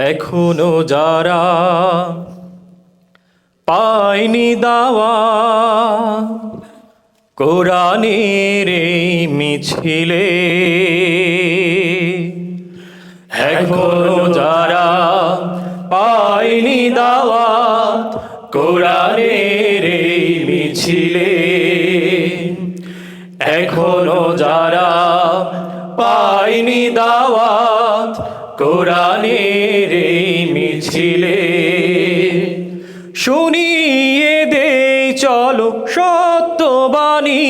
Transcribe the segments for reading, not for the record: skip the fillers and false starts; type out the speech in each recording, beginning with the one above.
এখনো যারা পায়নি দাওয়া কোরআনের এই মিছিলে, এখনো যারা পায়নি দাওয়া কোরআনের এই মিছিলে, এখনো যারা পায়নি দাওয়াত কোরআনের এই মিছিলে, শুনিয়ে দে চলো সত্যবাণী,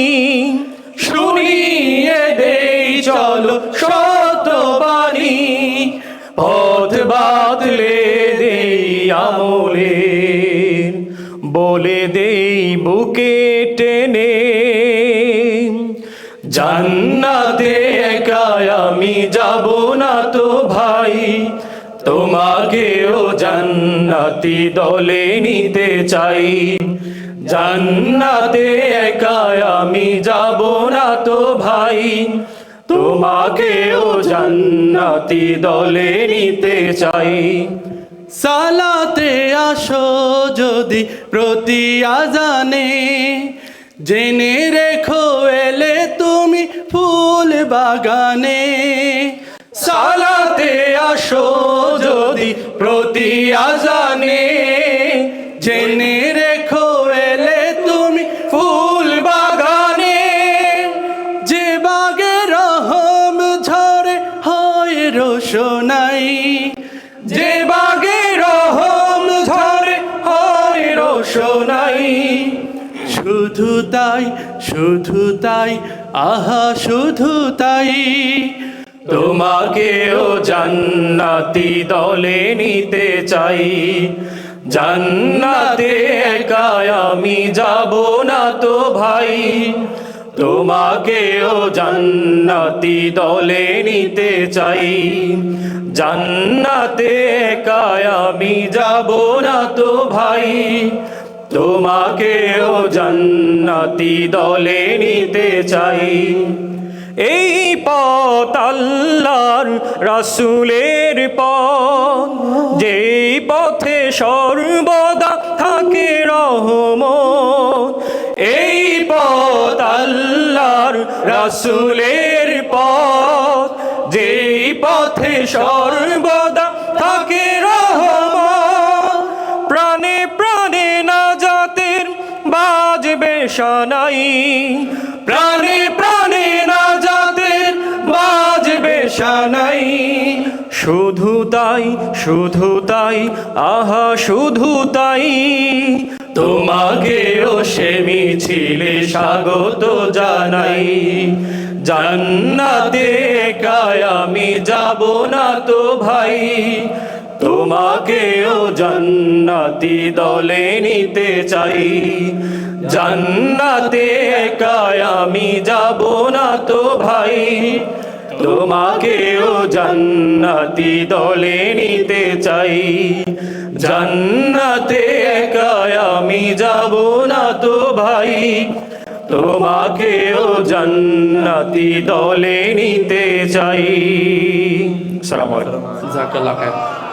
শুনিয়ে দে চলো সত্যবাণী, পথ বাতলে দেই আমলে, বলে দেই বুকে টেনে, জান্নাতে একা আমি যাব না তো ভাই, তোমাকেও জান্নাতি দলে নিতে চাই। জান্নাতে একা আমি যাব না তো ভাই, তোমাকেও জান্নাতি দলে নিতে চাই। সালাতে আসো যদি প্রতি আজানে, জেনে রেখো এলে তুমি ফুল বাগানে। সালাতে আসো যদি প্রতি আজানে, জেনে রেখো এলে তুমি ফুল বাগানে। যে বাগে রহম ঝরে হয় রোশনাই, যে বাগে রহম ঝরে হয় রোশনাই। শুধু তাই, শুধু তাই, আহা শুধু তাই, তোমাকেও জান্নাতি দলে নিতে চাই। জান্নাতে একা আমি যাব না তো ভাই, তোমাকেও জান্নাতি দলে নিতে চাই। জান্নাতে একা আমি যাব না তো ভাই, তোমাকেও জান্নাতি দলে নিতে চাই। এই পথ আল্লাহর রাসূলের পথ, যেই পথে সর্বদা থাকে রহমত। এই পথ আল্লাহর রাসূলের পথ, যেই পথে সর্বদা থাকে রহমত। প্রাণে প্রাণে নাজাতের বাজবে শানাই, প্রাণে প্রাণে নাজাতের বাজবে শানাই। শুধু তাই, শুধু তাই, আহা শুধু তাই, তোমাকেও সে মিছিলে স্বাগত জানাই। জান্নাতে একা আমি যাব না তো ভাই, তোমাকেও জান্নাতি দলে নিতে চাই। জান্নাতে একা আমি যাব না তো ভাই, তোমাকেও জান্নাতি দলে নিতে চাই। জান্নাতে একা আমি যাব না তো ভাই, তোমাকেও জান্নাতি দলে নিতে চাই। আসসালামু আলাইকুম। জাযাকাল্লাহ খায়ের।